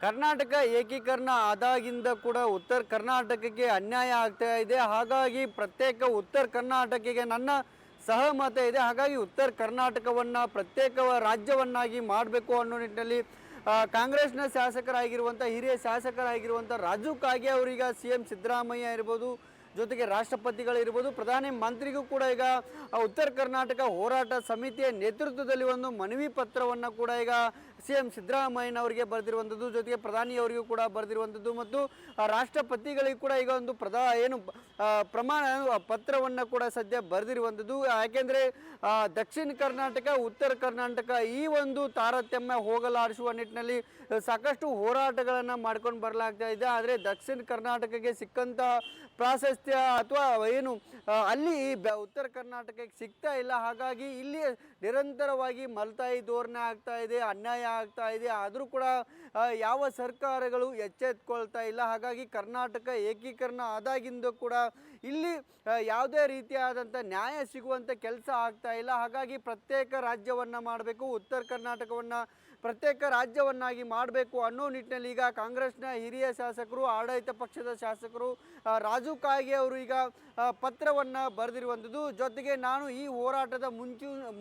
ಕರ್ನಾಟಕ ಏಕೀಕರಣ ಆದಾಗಿಂದ ಕೂಡ ಉತ್ತರ ಕರ್ನಾಟಕಕ್ಕೆ ಅನ್ಯಾಯ ಆಗ್ತಾ ಇದೆ. ಹಾಗಾಗಿ ಪ್ರತ್ಯೇಕ ಉತ್ತರ ಕರ್ನಾಟಕಕ್ಕೆ ನನ್ನ ಸಹಮತ ಇದೆ. ಹಾಗಾಗಿ ಉತ್ತರ ಕರ್ನಾಟಕವನ್ನು ಪ್ರತ್ಯೇಕ ರಾಜ್ಯವನ್ನಾಗಿ ಮಾಡಬೇಕು ಅನ್ನೋ ನಿಟ್ಟಿನಲ್ಲಿ ಕಾಂಗ್ರೆಸ್ನ ಶಾಸಕರಾಗಿರುವಂಥ ಹಿರಿಯ ಶಾಸಕರಾಗಿರುವಂಥ ರಾಜು ಕಾಗೆ ಅವರೀಗ CM ಸಿದ್ದರಾಮಯ್ಯ ಇರ್ಬೋದು, ಜೊತೆಗೆ ರಾಷ್ಟ್ರಪತಿಗಳಿರ್ಬೋದು, ಪ್ರಧಾನಿ ಮಂತ್ರಿಗೂ ಕೂಡ ಈಗ ಉತ್ತರ ಕರ್ನಾಟಕ ಹೋರಾಟ ಸಮಿತಿಯ ನೇತೃತ್ವದಲ್ಲಿ ಒಂದು ಮನವಿ ಪತ್ರವನ್ನು ಕೂಡ ಈಗ CM ಸಿದ್ದರಾಮಯ್ಯನವರಿಗೆ ಬರೆದಿರುವಂಥದ್ದು, ಜೊತೆಗೆ ಪ್ರಧಾನಿಯವರಿಗೂ ಕೂಡ ಬರೆದಿರುವಂಥದ್ದು ಮತ್ತು ರಾಷ್ಟ್ರಪತಿಗಳಿಗೂ ಕೂಡ ಈಗ ಒಂದು ಪ್ರಮಾಣ ಪತ್ರವನ್ನು ಕೂಡ ಸದ್ಯ ಬರೆದಿರುವಂಥದ್ದು. ಯಾಕೆಂದರೆ ದಕ್ಷಿಣ ಕರ್ನಾಟಕ ಉತ್ತರ ಕರ್ನಾಟಕ ಈ ಒಂದು ತಾರತಮ್ಯ ಹೋಗಲಾಡಿಸುವ ನಿಟ್ಟಿನಲ್ಲಿ ಸಾಕಷ್ಟು ಹೋರಾಟಗಳನ್ನು ಮಾಡ್ಕೊಂಡು ಬರಲಾಗ್ತಾ ಇದೆ. ಆದರೆ ದಕ್ಷಿಣ ಕರ್ನಾಟಕಕ್ಕೆ ಸಿಕ್ಕಂಥ ಪ್ರಾಶಸ್ತ್ಯ ಅಥವಾ ಏನು ಅಲ್ಲಿ ಉತ್ತರ ಕರ್ನಾಟಕಕ್ಕೆ ಸಿಗ್ತಾ ಇಲ್ಲ. ಹಾಗಾಗಿ ಇಲ್ಲಿ ನಿರಂತರವಾಗಿ ಮಲ್ತಾಯಿ ಧೋರಣೆ ಆಗ್ತಾ ಇದೆ, ಅನ್ಯಾಯ ಆಗ್ತಾ ಇದೆ. ಆದರೂ ಕೂಡ ಯಾವ ಸರ್ಕಾರಗಳು ಎಚ್ಚೆತ್ಕೊಳ್ತಾ ಇಲ್ಲ. ಹಾಗಾಗಿ ಕರ್ನಾಟಕ ಏಕೀಕರಣ ಆದಾಗಿಂದ ಕೂಡ ಇಲ್ಲಿ ಯಾವುದೇ ರೀತಿಯಾದಂಥ ನ್ಯಾಯ ಸಿಗುವಂಥ ಕೆಲಸ ಆಗ್ತಾ ಇಲ್ಲ. ಹಾಗಾಗಿ ಪ್ರತ್ಯೇಕ ರಾಜ್ಯವನ್ನು ಮಾಡಬೇಕು, ಉತ್ತರ ಕರ್ನಾಟಕವನ್ನು ಪ್ರತ್ಯೇಕ ರಾಜ್ಯವನ್ನಾಗಿ ಮಾಡಬೇಕು ಅನ್ನೋ ನಿಟ್ಟಿನಲ್ಲಿ ಈಗ ಕಾಂಗ್ರೆಸ್ನ ಹಿರಿಯ ಶಾಸಕರು, ಆಡಳಿತ ಪಕ್ಷದ ಶಾಸಕರು ರಾಜು ಕಾಗೆ ಅವರು ಈಗ ಪತ್ರವನ್ನು ಬರೆದಿರುವಂಥದ್ದು. ಜೊತೆಗೆ ನಾನು ಈ ಹೋರಾಟದ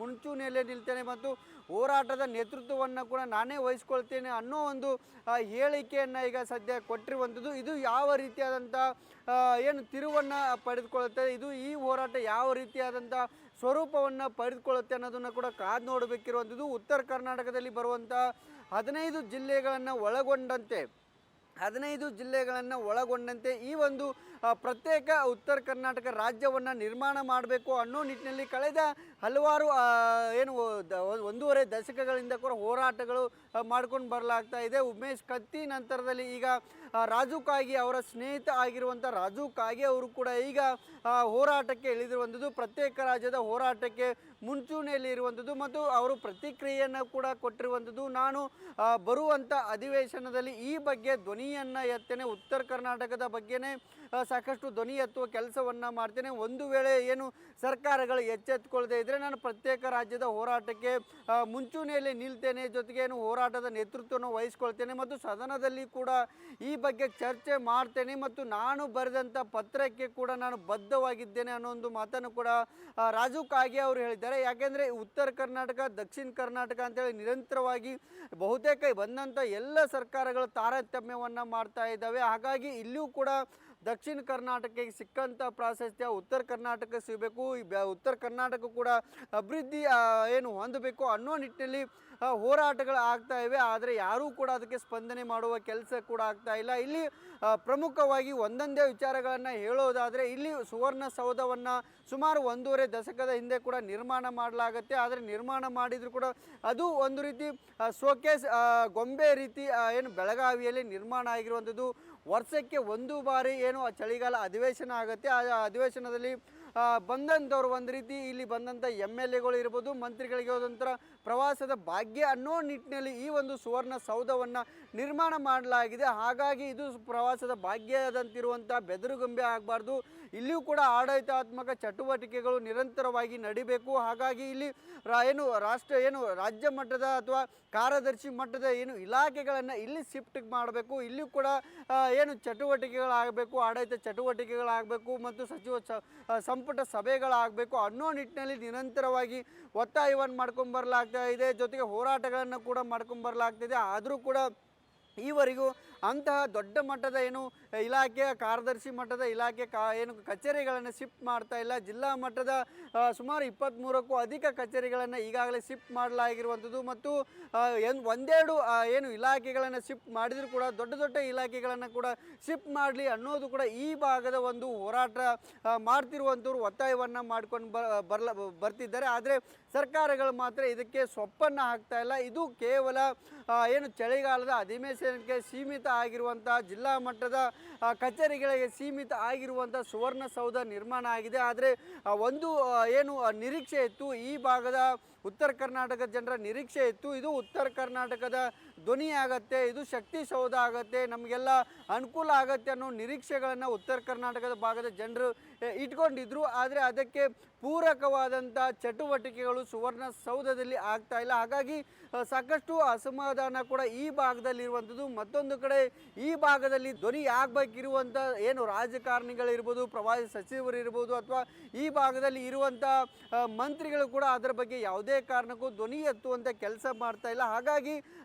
ಮುಂಚೂಣಿಯಲ್ಲೇ ನಿಲ್ತೇನೆ ಮತ್ತು ಹೋರಾಟದ ನೇತೃತ್ವವನ್ನು ಕೂಡ ನಾನೇ ವಹಿಸ್ಕೊಳ್ತೇನೆ ಅನ್ನೋ ಒಂದು ಹೇಳಿಕೆಯನ್ನು ಈಗ ಸದ್ಯ ಕೊಟ್ಟಿರುವಂಥದ್ದು. ಇದು ಯಾವ ರೀತಿಯಾದಂಥ ಏನು ತಿರುವನ್ನು ಪಡೆದುಕೊಳ್ಳುತ್ತದೆ, ಇದು ಈ ಹೋರಾಟ ಯಾವ ರೀತಿಯಾದಂಥ ಸ್ವರೂಪವನ್ನು ಪಡೆದುಕೊಳ್ಳುತ್ತೆ ಅನ್ನೋದನ್ನು ಕೂಡ ಕಾದು ನೋಡಬೇಕಿರುವಂಥದ್ದು. ಉತ್ತರ ಕರ್ನಾಟಕದಲ್ಲಿ ಬರುವಂಥ 15 ಜಿಲ್ಲೆಗಳನ್ನು ಒಳಗೊಂಡಂತೆ ಈ ಒಂದು ಪ್ರತ್ಯೇಕ ಉತ್ತರ ಕರ್ನಾಟಕ ರಾಜ್ಯವನ್ನು ನಿರ್ಮಾಣ ಮಾಡಬೇಕು ಅನ್ನೋ ನಿಟ್ಟಿನಲ್ಲಿ ಕಳೆದ ಹಲವಾರು ಒಂದೂವರೆ ದಶಕಗಳಿಂದ ಕೂಡ ಹೋರಾಟಗಳು ಮಾಡ್ಕೊಂಡು ಬರಲಾಗ್ತಾ ಇದೆ. ಉಮೇಶ್ ಕತ್ತಿ ನಂತರದಲ್ಲಿ ಈಗ ರಾಜು ಕಾಗೆ ಅವರ ಸ್ನೇಹಿತ ಆಗಿರುವಂಥ ರಾಜು ಕಾಗೆ ಅವರು ಕೂಡ ಈಗ ಹೋರಾಟಕ್ಕೆ ಇಳಿದಿರುವಂಥದ್ದು, ಪ್ರತ್ಯೇಕ ರಾಜ್ಯದ ಹೋರಾಟಕ್ಕೆ ಮುಂಚೂಣಿಯಲ್ಲಿ ಇರುವಂಥದ್ದು ಮತ್ತು ಅವರು ಪ್ರತಿಕ್ರಿಯೆಯನ್ನು ಕೂಡ ಕೊಟ್ಟಿರುವಂಥದ್ದು. ನಾನು ಬರುವಂಥ ಅಧಿವೇಶನದಲ್ಲಿ ಈ ಬಗ್ಗೆ ಧ್ವನಿಯನ್ನು ಎತ್ತೇನೆ, ಉತ್ತರ ಕರ್ನಾಟಕದ ಬಗ್ಗೆನೇ ಸಾಕಷ್ಟು ಧ್ವನಿ ಎತ್ತುವ ಕೆಲಸವನ್ನು ಮಾಡ್ತೇನೆ. ಒಂದು ವೇಳೆ ಏನು ಸರ್ಕಾರಗಳು ಎಚ್ಚೆತ್ತುಕೊಳ್ಳದೆ ಇದ್ದರೆ ನಾನು ಪ್ರತ್ಯೇಕ ರಾಜ್ಯದ ಹೋರಾಟಕ್ಕೆ ಮುಂಚೂಣಿಯಲ್ಲಿ ನಿಲ್ತೇನೆ, ಜೊತೆಗೆ ಏನು ಹೋರಾಟದ ನೇತೃತ್ವವನ್ನು ವಹಿಸ್ಕೊಳ್ತೇನೆ ಮತ್ತು ಸದನದಲ್ಲಿ ಕೂಡ ಈ ಬಗ್ಗೆ ಚರ್ಚೆ ಮಾಡ್ತೇನೆ ಮತ್ತು ನಾನು ಬರೆದಂಥ ಪತ್ರಕ್ಕೆ ಕೂಡ ನಾನು ಬದ್ಧವಾಗಿದ್ದೇನೆ ಅನ್ನೋ ಒಂದು ಮಾತನ್ನು ಕೂಡ ರಾಜು ಕಾಗೆ ಅವರು ಹೇಳಿದ್ದಾರೆ. ಯಾಕೆಂದರೆ ಉತ್ತರ ಕರ್ನಾಟಕ ದಕ್ಷಿಣ ಕರ್ನಾಟಕ ಅಂತೇಳಿ ನಿರಂತರವಾಗಿ ಬಹುತೇಕ ಬಂದಂಥ ಎಲ್ಲ ಸರ್ಕಾರಗಳು ತಾರತಮ್ಯವನ್ನು ಮಾಡ್ತಾ ಇದ್ದಾವೆ. ಹಾಗಾಗಿ ಇಲ್ಲಿಯೂ ಕೂಡ ದಕ್ಷಿಣ ಕರ್ನಾಟಕಕ್ಕೆ ಸಿಕ್ಕಂಥ ಪ್ರಾಶಸ್ತ್ಯ ಉತ್ತರ ಕರ್ನಾಟಕ ಸಿಗಬೇಕು, ಉತ್ತರ ಕರ್ನಾಟಕ ಕೂಡ ಅಭಿವೃದ್ಧಿ ಹೊಂದಬೇಕು ಅನ್ನೋ ನಿಟ್ಟಿನಲ್ಲಿ ಹೋರಾಟಗಳು ಆಗ್ತಾ ಇವೆ. ಆದರೆ ಯಾರೂ ಕೂಡ ಅದಕ್ಕೆ ಸ್ಪಂದನೆ ಮಾಡುವ ಕೆಲಸ ಕೂಡ ಆಗ್ತಾ ಇಲ್ಲ. ಇಲ್ಲಿ ಪ್ರಮುಖವಾಗಿ ಒಂದೊಂದೇ ವಿಚಾರಗಳನ್ನು ಹೇಳೋದಾದರೆ ಇಲ್ಲಿ ಸುವರ್ಣಸೌಧವನ್ನು ಸುಮಾರು 1.5 ದಶಕದ ಹಿಂದೆ ಕೂಡ ನಿರ್ಮಾಣ ಮಾಡಲಾಗುತ್ತೆ. ಆದರೆ ನಿರ್ಮಾಣ ಮಾಡಿದರೂ ಕೂಡ ಅದು ಒಂದು ರೀತಿ ಶೋಕೇಸ್ ಗೊಂಬೆ ರೀತಿ ಬೆಳಗಾವಿಯಲ್ಲಿ ನಿರ್ಮಾಣ ಆಗಿರುವಂಥದ್ದು. ವರ್ಷಕ್ಕೆ ಒಂದು ಬಾರಿ ಚಳಿಗಾಲ ಅಧಿವೇಶನ ಆಗುತ್ತೆ. ಆ ಅಧಿವೇಶನದಲ್ಲಿ ಬಂದಂಥವ್ರು ಒಂದು ರೀತಿ ಇಲ್ಲಿ ಬಂದಂಥ MLAಗಳು ಇರ್ಬೋದು, ಮಂತ್ರಿಗಳಿಗೆ ಒಂಥರ ಪ್ರವಾಸದ ಭಾಗ್ಯ ಅನ್ನೋ ನಿಟ್ಟಿನಲ್ಲಿ ಈ ಒಂದು ಸುವರ್ಣಸೌಧವನ್ನು ನಿರ್ಮಾಣ ಮಾಡಲಾಗಿದೆ. ಹಾಗಾಗಿ ಇದು ಪ್ರವಾಸದ ಭಾಗ್ಯದಂತಿರುವಂಥ ಬೆದರುಗೊಂಬೆ ಆಗಬಾರ್ದು. ಇಲ್ಲಿಯೂ ಕೂಡ ಆಡಳಿತಾತ್ಮಕ ಚಟುವಟಿಕೆಗಳು ನಿರಂತರವಾಗಿ ನಡಿಬೇಕು. ಹಾಗಾಗಿ ಇಲ್ಲಿ ರಾಜ್ಯ ಮಟ್ಟದ ಅಥವಾ ಕಾರ್ಯದರ್ಶಿ ಮಟ್ಟದ ಇಲಾಖೆಗಳನ್ನು ಇಲ್ಲಿ ಶಿಫ್ಟ್ ಮಾಡಬೇಕು. ಇಲ್ಲಿಯೂ ಕೂಡ ಚಟುವಟಿಕೆಗಳಾಗಬೇಕು, ಆಡಳಿತ ಚಟುವಟಿಕೆಗಳಾಗಬೇಕು ಮತ್ತು ಸಂಪುಟ ಸಭೆಗಳಾಗಬೇಕು ಅನ್ನೋ ನಿಟ್ಟಿನಲ್ಲಿ ನಿರಂತರವಾಗಿ ಒತ್ತಾಯವನ್ನು ಮಾಡ್ಕೊಂಬರಲಾಗ್ತಾ ಇದೆ. ಜೊತೆಗೆ ಹೋರಾಟಗಳನ್ನು ಕೂಡ ಮಾಡ್ಕೊಂಬರಲಾಗ್ತಿದೆ. ಆದರೂ ಕೂಡ ಈವರೆಗೂ ಅಂತಹ ದೊಡ್ಡ ಮಟ್ಟದ ಇಲಾಖೆಯ ಕಾರ್ಯದರ್ಶಿ ಮಟ್ಟದ ಇಲಾಖೆ ಕಚೇರಿಗಳನ್ನು ಶಿಫ್ಟ್ ಮಾಡ್ತಾ ಇಲ್ಲ. ಜಿಲ್ಲಾ ಮಟ್ಟದ ಸುಮಾರು 23ಕ್ಕೂ ಅಧಿಕ ಕಚೇರಿಗಳನ್ನು ಈಗಾಗಲೇ ಶಿಫ್ಟ್ ಮಾಡಲಾಗಿರುವಂಥದ್ದು ಮತ್ತು ಒಂದೆರಡು ಇಲಾಖೆಗಳನ್ನು ಶಿಫ್ಟ್ ಮಾಡಿದರೂ ಕೂಡ ದೊಡ್ಡ ಇಲಾಖೆಗಳನ್ನು ಕೂಡ ಶಿಫ್ಟ್ ಮಾಡಲಿ ಅನ್ನೋದು ಕೂಡ ಈ ಭಾಗದ ಒಂದು ಹೋರಾಟ ಮಾಡ್ತಿರುವಂಥವ್ರು ಒತ್ತಾಯವನ್ನು ಮಾಡ್ಕೊಂಡು ಬರ್ತಿದ್ದಾರೆ. ಆದರೆ ಸರ್ಕಾರಗಳು ಮಾತ್ರ ಇದಕ್ಕೆ ಸೊಪ್ಪನ್ನು ಹಾಕ್ತಾ ಇಲ್ಲ. ಇದು ಕೇವಲ ಚಳಿಗಾಲದ ಅಧಿವೇಶನಕ್ಕೆ ಸೀಮಿತ ಆಗಿರುವಂಥ ಜಿಲ್ಲಾ ಮಟ್ಟದ ಕಚೇರಿಗಳಿಗೆ ಸೀಮಿತ ಆಗಿರುವಂಥ ಸುವರ್ಣಸೌಧ ನಿರ್ಮಾಣ ಆಗಿದೆ. ಆದರೆ ಒಂದು ನಿರೀಕ್ಷೆ ಇತ್ತು, ಈ ಭಾಗದ ಉತ್ತರ ಕರ್ನಾಟಕದ ಜನರ ನಿರೀಕ್ಷೆ ಇತ್ತು, ಇದು ಉತ್ತರ ಕರ್ನಾಟಕದ ಧ್ವನಿ ಆಗತ್ತೆ, ಇದು ಶಕ್ತಿ ಸೌಧ ಆಗತ್ತೆ, ನಮಗೆಲ್ಲ ಅನುಕೂಲ ಆಗತ್ತೆ ಅನ್ನೋ ನಿರೀಕ್ಷೆಗಳನ್ನು ಉತ್ತರ ಕರ್ನಾಟಕದ ಭಾಗದ ಜನರು ಇಟ್ಕೊಂಡಿದ್ರು. ಆದರೆ ಅದಕ್ಕೆ ಪೂರಕವಾದಂಥ ಚಟುವಟಿಕೆಗಳು ಸುವರ್ಣಸೌಧದಲ್ಲಿ ಆಗ್ತಾ ಇಲ್ಲ. ಹಾಗಾಗಿ ಸಾಕಷ್ಟು ಅಸಮಾಧಾನ ಕೂಡ ಈ ಭಾಗದಲ್ಲಿರುವಂಥದ್ದು. ಮತ್ತೊಂದು ಕಡೆ ಈ ಭಾಗದಲ್ಲಿ ಧ್ವನಿ ಆಗಬೇಕಿರುವಂಥ ಏನು ರಾಜಕಾರಣಿಗಳಿರ್ಬೋದು, ಪ್ರವಾಸಿ ಸಚಿವರು ಇರ್ಬೋದು, ಅಥವಾ ಈ ಭಾಗದಲ್ಲಿ ಇರುವಂಥ ಮಂತ್ರಿಗಳು ಕೂಡ ಅದರ ಬಗ್ಗೆ ಯಾವುದೇ ಕಾರಣಕ್ಕೂ ಧ್ವನಿ ಎತ್ತುವಂಥ ಕೆಲಸ ಮಾಡ್ತಾ ಇಲ್ಲ. ಹಾಗಾಗಿ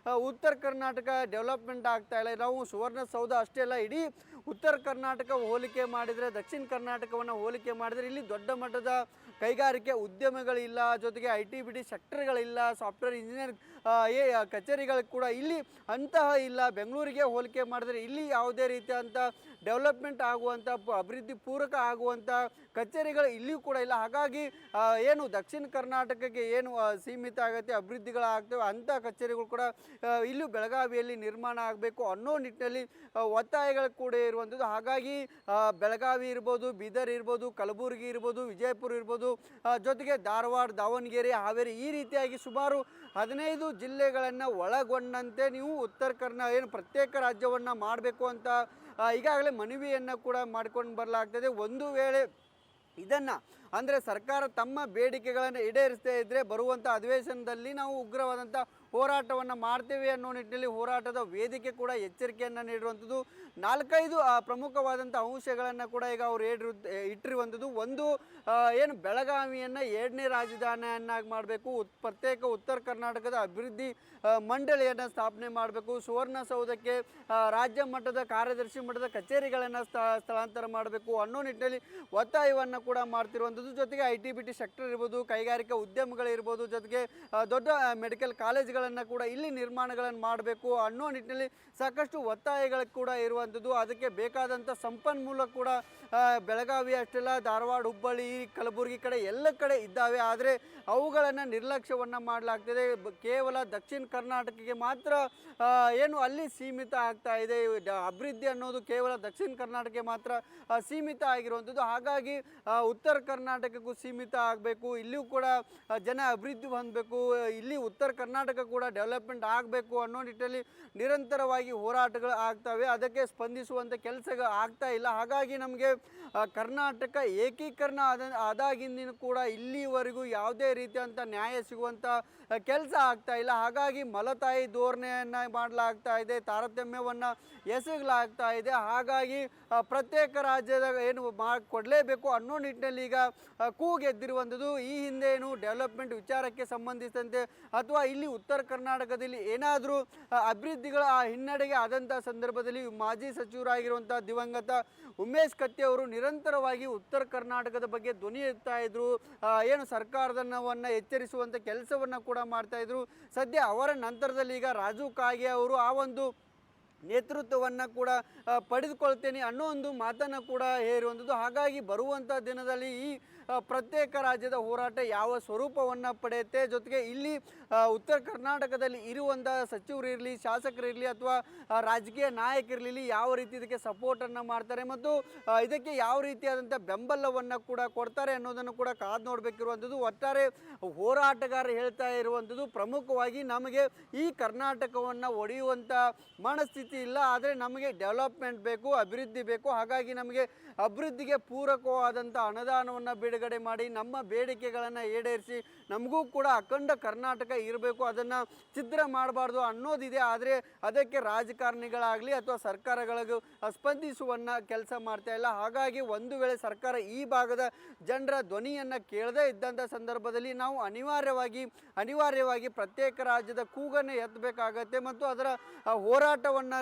ಉತ್ತರ ಕರ್ನಾಟಕ ಡೆವಲಪ್ಮೆಂಟ್ ಆಗ್ತಾ ಇಲ್ಲ. ನಾವು ಸುವರ್ಣಸೌಧ ಅಷ್ಟೇ ಅಲ್ಲ, ಇಡೀ ಉತ್ತರ ಕರ್ನಾಟಕ ಹೋಲಿಕೆ ಮಾಡಿದರೆ, ದಕ್ಷಿಣ ಕರ್ನಾಟಕವನ್ನು ಹೋಲಿಕೆ ಮಾಡಿದರೆ ಇಲ್ಲಿ ದೊಡ್ಡ ಮಟ್ಟದ ಕೈಗಾರಿಕೆ ಉದ್ಯಮಗಳಿಲ್ಲ, ಜೊತೆಗೆ IT-BT ಸೆಕ್ಟರ್ಗಳಿಲ್ಲ, ಸಾಫ್ಟ್ವೇರ್ ಇಂಜಿನಿಯರ್ ಕಚೇರಿಗಳು ಕೂಡ ಇಲ್ಲಿ ಅಂತಹ ಇಲ್ಲ. ಬೆಂಗಳೂರಿಗೆ ಹೋಲಿಕೆ ಮಾಡಿದರೆ ಇಲ್ಲಿ ಯಾವುದೇ ರೀತಿಯಾದಂಥ ಡೆವಲಪ್ಮೆಂಟ್ ಆಗುವಂಥ ಅಭಿವೃದ್ಧಿ ಪೂರಕ ಆಗುವಂಥ ಕಚೇರಿಗಳು ಇಲ್ಲಿಯೂ ಕೂಡ ಇಲ್ಲ. ಹಾಗಾಗಿ ಏನು ದಕ್ಷಿಣ ಕರ್ನಾಟಕಕ್ಕೆ ಏನು ಸೀಮಿತ ಆಗುತ್ತೆ, ಅಭಿವೃದ್ಧಿಗಳಾಗ್ತವೆ, ಅಂಥ ಕಚೇರಿಗಳು ಕೂಡ ಇಲ್ಲೂ ಬೆಳಗಾವಿಯಲ್ಲಿ ನಿರ್ಮಾಣ ಆಗಬೇಕು ಅನ್ನೋ ನಿಟ್ಟಿನಲ್ಲಿ ಒತ್ತಾಯಗಳು ಕೂಡ ಇರುವಂಥದ್ದು. ಹಾಗಾಗಿ ಬೆಳಗಾವಿ ಇರ್ಬೋದು, ಬೀದರ್ ಇರ್ಬೋದು, ಕಲಬುರಗಿ ಇರ್ಬೋದು, ವಿಜಯಪುರ ಇರ್ಬೋದು, ಜೊತೆಗೆ ಧಾರವಾಡ, ದಾವಣಗೆರೆ, ಹಾವೇರಿ, ಈ ರೀತಿಯಾಗಿ ಸುಮಾರು 15 ಜಿಲ್ಲೆಗಳನ್ನು ಒಳಗೊಂಡಂತೆ ನೀವು ಏನು ಪ್ರತ್ಯೇಕ ರಾಜ್ಯವನ್ನು ಮಾಡಬೇಕು ಅಂತ ಈಗಾಗಲೇ ಮನವಿಯನ್ನು ಕೂಡ ಮಾಡ್ಕೊಂಡು ಬರಲಾಗ್ತದೆ. ಒಂದು ವೇಳೆ ಇದನ್ನು ಅಂದರೆ ಸರ್ಕಾರ ತಮ್ಮ ಬೇಡಿಕೆಗಳನ್ನು ಈಡೇರಿಸದೇ ಇದ್ದರೆ ಬರುವಂಥ ಅಧಿವೇಶನದಲ್ಲಿ ನಾವು ಉಗ್ರವಾದಂಥ ಹೋರಾಟವನ್ನು ಮಾಡ್ತೇವೆ ಅನ್ನೋ ನಿಟ್ಟಿನಲ್ಲಿ ಹೋರಾಟದ ವೇದಿಕೆ ಕೂಡ ಎಚ್ಚರಿಕೆಯನ್ನು ನೀಡಿರುವಂಥದ್ದು. 4-5 ಪ್ರಮುಖವಾದಂಥ ಅಂಶಗಳನ್ನು ಕೂಡ ಈಗ ಅವರು ಇಟ್ಟಿರುವಂಥದ್ದು. ಒಂದು, ಏನು ಬೆಳಗಾವಿಯನ್ನು 2ನೇ ರಾಜಧಾನಿಯನ್ನಾಗಿ ಮಾಡಬೇಕು, ಪ್ರತ್ಯೇಕ ಉತ್ತರ ಕರ್ನಾಟಕದ ಅಭಿವೃದ್ಧಿ ಮಂಡಳಿಯನ್ನು ಸ್ಥಾಪನೆ ಮಾಡಬೇಕು, ಸುವರ್ಣಸೌಧಕ್ಕೆ ರಾಜ್ಯ ಮಟ್ಟದ ಕಾರ್ಯದರ್ಶಿ ಮಟ್ಟದ ಕಚೇರಿಗಳನ್ನು ಸ್ಥಳಾಂತರ ಮಾಡಬೇಕು ಅನ್ನೋ ನಿಟ್ಟಿನಲ್ಲಿ ಒತ್ತಾಯವನ್ನು ಕೂಡ ಮಾಡ್ತಿರುವಂಥದ್ದು. ಜೊತೆಗೆ IT-BT ಸೆಕ್ಟರ್ ಇರ್ಬೋದು, ಕೈಗಾರಿಕಾ ಉದ್ಯಮಗಳಿರ್ಬೋದು, ಜೊತೆಗೆ ದೊಡ್ಡ ಮೆಡಿಕಲ್ ಕಾಲೇಜ್ಗಳನ್ನು ಕೂಡ ಇಲ್ಲಿ ನಿರ್ಮಾಣಗಳನ್ನು ಮಾಡಬೇಕು ಅನ್ನೋ ನಿಟ್ಟಿನಲ್ಲಿ ಸಾಕಷ್ಟು ಒತ್ತಾಯಗಳು ಕೂಡ ಇರುವಂಥದ್ದು. ಅದಕ್ಕೆ ಬೇಕಾದಂಥ ಸಂಪನ್ಮೂಲ ಕೂಡ ಬೆಳಗಾವಿ ಅಷ್ಟೆಲ್ಲ ಧಾರವಾಡ, ಹುಬ್ಬಳ್ಳಿ, ಕಲಬುರಗಿ ಕಡೆ ಎಲ್ಲ ಕಡೆ ಇದ್ದಾವೆ. ಆದರೆ ಅವುಗಳನ್ನು ನಿರ್ಲಕ್ಷ್ಯವನ್ನು ಮಾಡಲಾಗ್ತದೆ. ಕೇವಲ ದಕ್ಷಿಣ ಕರ್ನಾಟಕಕ್ಕೆ ಮಾತ್ರ ಏನು ಅಲ್ಲಿ ಸೀಮಿತ ಆಗ್ತಾ ಇದೆ. ಅಭಿವೃದ್ಧಿ ಅನ್ನೋದು ಕೇವಲ ದಕ್ಷಿಣ ಕರ್ನಾಟಕಕ್ಕೆ ಮಾತ್ರ ಸೀಮಿತ ಆಗಿರುವಂಥದ್ದು. ಹಾಗಾಗಿ ಉತ್ತರ ಕರ್ನಾಟಕಕ್ಕೂ ಸೀಮಿತ ಆಗಬೇಕು, ಇಲ್ಲಿಯೂ ಕೂಡ ಜನ ಅಭಿವೃದ್ಧಿ ಹೊಂದಬೇಕು, ಇಲ್ಲಿ ಉತ್ತರ ಕರ್ನಾಟಕ ಕೂಡ ಡೆವಲಪ್ಮೆಂಟ್ ಆಗಬೇಕು ಅನ್ನೋ ನಿಟ್ಟಿನಲ್ಲಿ ನಿರಂತರವಾಗಿ ಹೋರಾಟಗಳು ಆಗ್ತವೆ. ಅದಕ್ಕೆ ಸ್ಪಂದಿಸುವಂಥ ಕೆಲಸಗಳು ಆಗ್ತಾ ಇಲ್ಲ. ಹಾಗಾಗಿ ನಮಗೆ ಕರ್ನಾಟಕ ಏಕೀಕರಣ ಆದಾಗಿಂದ ಕೂಡ ಇಲ್ಲಿವರೆಗೂ ಯಾವುದೇ ರೀತಿಯಂಥ ನ್ಯಾಯ ಸಿಗುವಂಥ ಕೆಲಸ ಆಗ್ತಾ ಇಲ್ಲ. ಹಾಗಾಗಿ ಮಲತಾಯಿ ಧೋರಣೆಯನ್ನು ಮಾಡಲಾಗ್ತಾ ಇದೆ, ತಾರತಮ್ಯವನ್ನು ಎಸಗಲಾಗ್ತಾ ಇದೆ. ಹಾಗಾಗಿ ಪ್ರತ್ಯೇಕ ರಾಜ್ಯದ ಏನು ಕೊಡಲೇಬೇಕು ಅನ್ನೋ ನಿಟ್ಟಿನಲ್ಲಿ ಈಗ ಕೂಗೆದ್ದಿರುವಂಥದ್ದು. ಈ ಹಿಂದೆ ಏನು ಡೆವಲಪ್ಮೆಂಟ್ ವಿಚಾರಕ್ಕೆ ಸಂಬಂಧಿಸಿದಂತೆ ಅಥವಾ ಇಲ್ಲಿ ಉತ್ತರ ಕರ್ನಾಟಕದಲ್ಲಿ ಏನಾದರೂ ಅಭಿವೃದ್ಧಿಗಳ ಹಿನ್ನಡೆಗೆ ಆದಂಥ ಸಂದರ್ಭದಲ್ಲಿ ಮಾಜಿ ಸಚಿವರಾಗಿರುವಂಥ ದಿವಂಗತ ಉಮೇಶ್ ಕತ್ತಿ ಅವರು ನಿರಂತರವಾಗಿ ಉತ್ತರ ಕರ್ನಾಟಕದ ಬಗ್ಗೆ ಧ್ವನಿ ಎತ್ತಾ ಇದ್ರು, ಏನು ಸರ್ಕಾರದವನ್ನು ಎಚ್ಚರಿಸುವಂಥ ಕೆಲಸವನ್ನು ಕೂಡ ಮಾಡ್ತಾಯಿದ್ರು. ಸದ್ಯ ಅವರ ನಂತರದಲ್ಲಿ ಈಗ ರಾಜು ಕಾಗೆ ಅವರು ಆ ಒಂದು ನೇತೃತ್ವವನ್ನು ಕೂಡ ಪಡೆದುಕೊಳ್ತೇನೆ ಅನ್ನೋ ಒಂದು ಮಾತನ್ನು ಕೂಡ ಹೇರುವಂಥದ್ದು. ಹಾಗಾಗಿ ಬರುವಂಥ ದಿನದಲ್ಲಿ ಈ ಪ್ರತ್ಯೇಕ ರಾಜ್ಯದ ಹೋರಾಟ ಯಾವ ಸ್ವರೂಪವನ್ನು ಪಡೆಯುತ್ತೆ, ಜೊತೆಗೆ ಇಲ್ಲಿ ಉತ್ತರ ಕರ್ನಾಟಕದಲ್ಲಿ ಇರುವಂಥ ಸಚಿವರಿರಲಿ, ಶಾಸಕರಿರಲಿ, ಅಥವಾ ರಾಜಕೀಯ ನಾಯಕರಿರಲಿ ಯಾವ ರೀತಿ ಇದಕ್ಕೆ ಸಪೋರ್ಟನ್ನು ಮಾಡ್ತಾರೆ ಮತ್ತು ಇದಕ್ಕೆ ಯಾವ ರೀತಿಯಾದಂಥ ಬೆಂಬಲವನ್ನು ಕೂಡ ಕೊಡ್ತಾರೆ ಅನ್ನೋದನ್ನು ಕೂಡ ಕಾದು ನೋಡಬೇಕಿರುವಂಥದ್ದು. ಒಟ್ಟಾರೆ ಹೋರಾಟಗಾರರು ಹೇಳ್ತಾ ಇರುವಂಥದ್ದು ಪ್ರಮುಖವಾಗಿ ನಮಗೆ ಈ ಕರ್ನಾಟಕವನ್ನು ಒಡೆಯುವಂಥ ಮನಸ್ಥಿತಿ ಇಲ್ಲ, ಆದರೆ ನಮಗೆ ಡೆವಲಪ್ಮೆಂಟ್ ಬೇಕು, ಅಭಿವೃದ್ಧಿ ಬೇಕು. ಹಾಗಾಗಿ ನಮಗೆ ಅಭಿವೃದ್ಧಿಗೆ ಪೂರಕವಾದಂಥ ಅನುದಾನವನ್ನು ಬಿಡುಗಡೆ ಮಾಡಿ ನಮ್ಮ ಬೇಡಿಕೆಗಳನ್ನು ಈಡೇರಿಸಿ ನಮಗೂ ಕೂಡ ಅಖಂಡ ಕರ್ನಾಟಕ ಇರಬೇಕು, ಅದನ್ನು ಛಿದ್ರ ಮಾಡಬಾರ್ದು ಅನ್ನೋದಿದೆ. ಆದರೆ ಅದಕ್ಕೆ ರಾಜಕಾರಣಿಗಳಾಗಲಿ ಅಥವಾ ಸರ್ಕಾರಗಳಿಗೂ ಸ್ಪಂದಿಸುವನ್ನ ಕೆಲಸ ಮಾಡ್ತಾ ಇಲ್ಲ. ಹಾಗಾಗಿ ಒಂದು ವೇಳೆ ಸರ್ಕಾರ ಈ ಭಾಗದ ಜನರ ಧ್ವನಿಯನ್ನು ಕೇಳದೇ ಇದ್ದಂಥ ಸಂದರ್ಭದಲ್ಲಿ ನಾವು ಅನಿವಾರ್ಯವಾಗಿ ಪ್ರತ್ಯೇಕ ರಾಜ್ಯದ ಕೂಗನ್ನು ಎತ್ತಬೇಕಾಗತ್ತೆ ಮತ್ತು ಅದರ ಹೋರಾಟವನ್ನು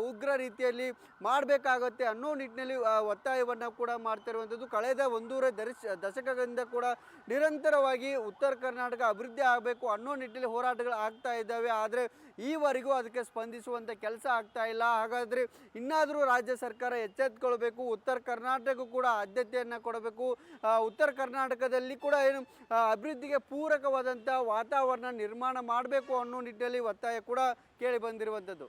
ಉಗ್ರ ರೀತಿಯಲ್ಲಿ ಮಾಡಬೇಕಾಗತ್ತೆ ಅನ್ನೋ ನಿಟ್ಟಿನಲ್ಲಿ ಒತ್ತಾಯವನ್ನು ಕೂಡ ಮಾಡ್ತಿರುವಂಥದ್ದು. ಕಳೆದ 1.5 ದಶಕಗಳಿಂದ ಕೂಡ ನಿರಂತರವಾಗಿ ಉತ್ತರ ಕರ್ನಾಟಕ ಅಭಿವೃದ್ಧಿ ಆಗಬೇಕು ಅನ್ನೋ ನಿಟ್ಟಿನಲ್ಲಿ ಹೋರಾಟಗಳು ಆಗ್ತಾ ಇದ್ದಾವೆ. ಆದರೆ ಈವರೆಗೂ ಅದಕ್ಕೆ ಸ್ಪಂದಿಸುವಂಥ ಕೆಲಸ ಆಗ್ತಾ ಇಲ್ಲ. ಹಾಗಾದರೆ ಇನ್ನಾದರೂ ರಾಜ್ಯ ಸರ್ಕಾರ ಎಚ್ಚೆತ್ತುಕೊಳ್ಬೇಕು, ಉತ್ತರ ಕರ್ನಾಟಕಕ್ಕೂ ಕೂಡ ಆದ್ಯತೆಯನ್ನು ಕೊಡಬೇಕು, ಉತ್ತರ ಕರ್ನಾಟಕದಲ್ಲಿ ಕೂಡ ಏನು ಅಭಿವೃದ್ಧಿಗೆ ಪೂರಕವಾದಂಥ ವಾತಾವರಣ ನಿರ್ಮಾಣ ಮಾಡಬೇಕು ಅನ್ನೋ ನಿಟ್ಟಿನಲ್ಲಿ ಒತ್ತಾಯ ಕೂಡ ಕೇಳಿ ಬಂದಿರುವಂಥದ್ದು.